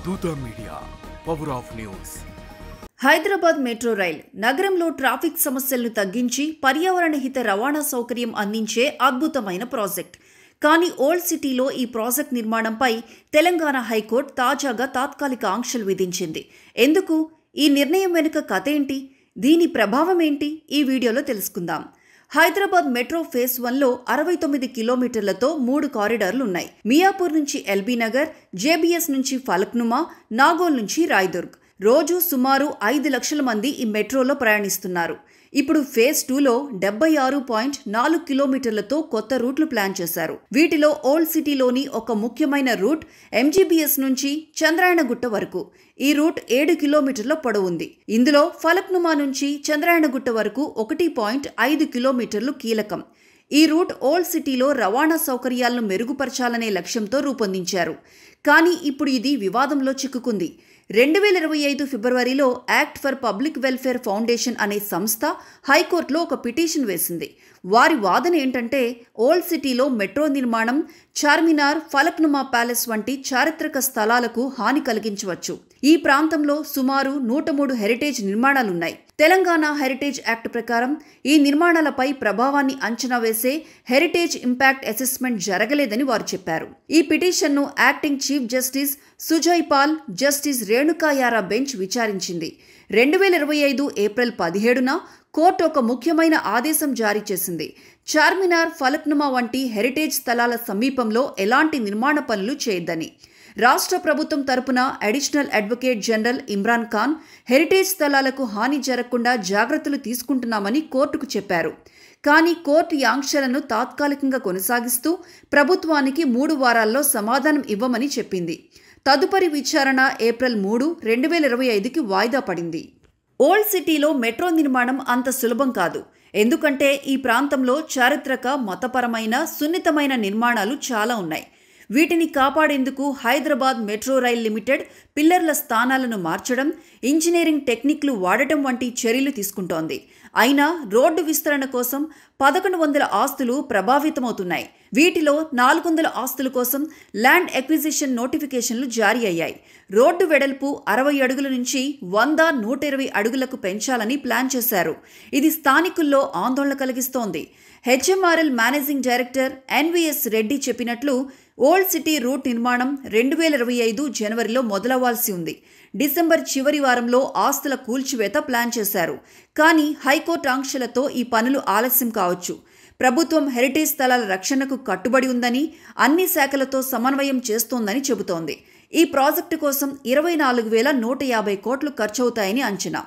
దూత media power of news. Hyderabad metro rail నగరంలో traffic సమస్యలను తగ్గించి పర్యావరణ హిత రవాణా సౌకర్యం అందించే అద్భుతమైన ప్రాజెక్ట్. కానీ ఓల్డ్ సిటీలో ఈ ప్రాజెక్ట్ నిర్మాణంపై తెలంగాణ హైకోర్టు తాజాగా తాత్కాలిక ఆంక్షలు విధించింది. ఎందుకు? ఈ నిర్ణయం వెనుక కథ ఏంటి? దీని ప్రభావం ఏంటి? ఈ వీడియోలో తెలుసుకుందాం. హైదరాబాద్ మెట్రో ఫేజ్ 1లో 69 కిలోమీటర్లతో 3 కారిడార్లు ఉన్నాయి. మియాపూర్ నుంచి ఎల్బీ నగర్, జేబీఎస్ నుంచి ఫలక్నుమా, నాగోల్ నుంచి రాయ్దుర్గ్. రోజు సుమారు 5 లక్షల మంది ఈ మెట్రోలో ప్రయాణిస్తున్నారు. ఇప్పుడు ఫేజ్ 2లో 76.4 కిలోమీటర్లతో కొత్త రూట్లు ప్లాన్ చేశారు. వీటిలో ఓల్డ్ సిటీలోని ఒక ముఖ్యమైన రూట్ ఎంజీబీఎస్ నుంచి చంద్రాయణగుట్ట వరకు. ఈ రూట్ 7 కిలోమీటర్ల పొడవుంది. ఇందులో ఫలక్నుమా నుంచి చంద్రాయణగుట్ట వరకు 1.5 కిలోమీటర్లు కీలకం. ఈ రూట్ ఓల్డ్ సిటీలో రవాణా సౌకర్యాలను మెరుగుపరచాలనే లక్ష్యంతో రూపొందించారు. కానీ ఇప్పుడు ఇది వివాదంలో చిక్కుకుంది. 2025 ఫిబ్రవరిలో act for public welfare foundation అనే సంస్థ హైకోర్టులో ఒక పిటిషన్ వేసింది. వారి వాదన ఏంటంటే ఓల్డ్ సిటీలో మెట్రో నిర్మాణం చార్మినార్, ఫలక్నుమా ప్యాలెస్ వంటి చారిత్రక స్థలాలకు హాని కలిగించవచ్చు. ఈ ప్రాంతంలో సుమారు 103 హెరిటేజ్ నిర్మాణాలున్నాయి. తెలంగాణ హెరిటేజ్ యాక్ట్ ప్రకారం ఈ నిర్మాణాలపై ప్రభావాన్ని అంచనా వేసే హెరిటేజ్ ఇంపాక్ట్ అసెస్మెంట్ జరగలేదని వారు చెప్పారు. ఈ పిటిషన్ను acting chief justice Sujay Paul, justice Renuka Yara bench విచారించింది. 2025 ఏప్రిల్ 17న కోర్టు ఒక ముఖ్యమైన ఆదేశం జారీ చేసింది. చార్మినార్, ఫలక్నుమా వంటి హెరిటేజ్ స్థలాల సమీపంలో ఎలాంటి నిర్మాణ పనులు చేయొద్దని. రాష్ట్ర ప్రభుత్వం తరపున additional advocate general Imran Khan heritage స్థలాలకు హాని జరగకుండా జాగ్రత్తలు తీసుకుంటున్నామని కోర్టుకు చెప్పారు. కానీ కోర్టు ఈ ఆంక్షలను తాత్కాలికంగా కొనసాగిస్తూ ప్రభుత్వానికి 3 వారాల్లో సమాధానం ఇవ్వమని చెప్పింది. తదుపరి విచారణ ఏప్రిల్ 3, 2025కి వాయిదా పడింది. ఓల్డ్ సిటీలో మెట్రో నిర్మాణం అంత సులభం కాదు. ఎందుకంటే ఈ ప్రాంతంలో చారిత్రక, మతపరమైన, సున్నితమైన నిర్మాణాలు చాలా ఉన్నాయి. వీటిని కాపాడేందుకు హైదరాబాద్ మెట్రో రైల్ లిమిటెడ్ పిల్లర్ల స్థానాలను మార్చడం, ఇంజనీరింగ్ టెక్నిక్లు వాడటం వంటి చర్యలు తీసుకుంటోంది. అయినా రోడ్డు విస్తరణ కోసం 1100 ఆస్తులు ప్రభావితమవుతున్నాయి. వీటిలో 400 ఆస్తుల కోసం ల్యాండ్ ఎక్విజిషన్ నోటిఫికేషన్లు జారీ అయ్యాయి. రోడ్డు వెడల్పు 60 అడుగుల నుంచి 100, 120 అడుగులకు పెంచాలని ప్లాన్ చేశారు. ఇది స్థానికుల్లో ఆందోళన కలిగిస్తోంది. HMRL managing director NVS Reddy చెప్పినట్లు ఓల్డ్ సిటీ రూట్ నిర్మాణం 2025 జనవరిలో మొదలవ్వాల్సి ఉంది. డిసెంబర్ చివరి వారంలో ఆస్తుల కూల్చివేత ప్లాన్ చేశారు. కానీ హైకోర్టు ఆంక్షలతో ఈ పనులు ఆలస్యం కావచ్చు. ప్రభుత్వం హెరిటేజ్ స్థలాల రక్షణకు కట్టుబడి ఉందని, అన్ని శాఖలతో సమన్వయం చేస్తోందని చెబుతోంది. ఈ ప్రాజెక్టు కోసం 24,150 కోట్లు ఖర్చవుతాయని అంచనా.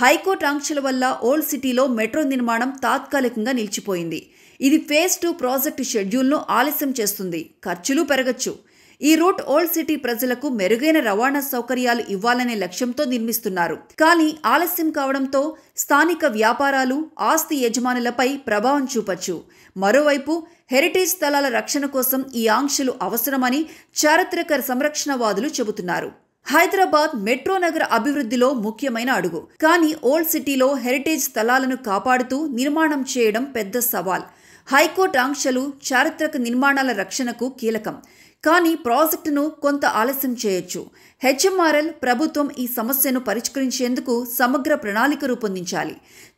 హైకోర్టు ఆంక్షల వల్ల ఓల్డ్ సిటీలో మెట్రో నిర్మాణం తాత్కాలికంగా నిలిచిపోయింది. ఇది ఫేజ్ 2 ప్రాజెక్టు షెడ్యూల్ను ఆలస్యం చేస్తుంది. ఖర్చులు పెరగచ్చు. ఈ రూట్ ఓల్డ్ సిటీ ప్రజలకు మెరుగైన రవాణా సౌకర్యాలు ఇవ్వాలనే లక్ష్యంతో నిర్మిస్తున్నారు. కానీ ఆలస్యం కావడంతో స్థానిక వ్యాపారాలు, ఆస్తి యజమానులపై ప్రభావం చూపొచ్చు. మరోవైపు హెరిటేజ్ స్థలాల రక్షణ కోసం ఈ ఆంక్షలు అవసరమని చారిత్రక సంరక్షణవాదులు చెబుతున్నారు. హైదరాబాద్ మెట్రో నగర అభివృద్ధిలో ముఖ్యమైన అడుగు. కానీ ఓల్డ్ సిటీలో హెరిటేజ్ స్థలాలను కాపాడుతూ నిర్మాణం చేయడం పెద్ద సవాల్. హైకోర్టు ఆంక్షలు చారిత్రక నిర్మాణాల రక్షణకు కీలకం. కానీ ప్రాజెక్టును కొంత ఆలస్యం చేయొచ్చు. హెచ్ఎంఆర్ఎల్, ప్రభుత్వం ఈ సమస్యను పరిష్కరించేందుకు సమగ్ర ప్రణాళిక రూపొందించాలి.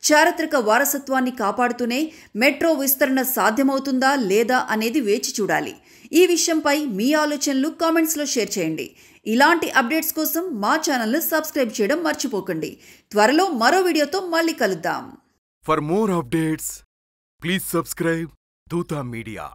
చారిత్రక వారసత్వాన్ని కాపాడుతూనే మెట్రో విస్తరణ సాధ్యమవుతుందా లేదా అనేది వేచి చూడాలి. ఈ విషయంపై మీ ఆలోచనలు కామెంట్స్లో షేర్ చేయండి. ఇలాంటి అప్డేట్స్ కోసం మా ఛానల్ను సబ్స్క్రైబ్ చేయడం మర్చిపోకండి. త్వరలో మరో వీడియోతో మళ్ళీ కలుద్దాం. For more updates please subscribe దూత మీడియా.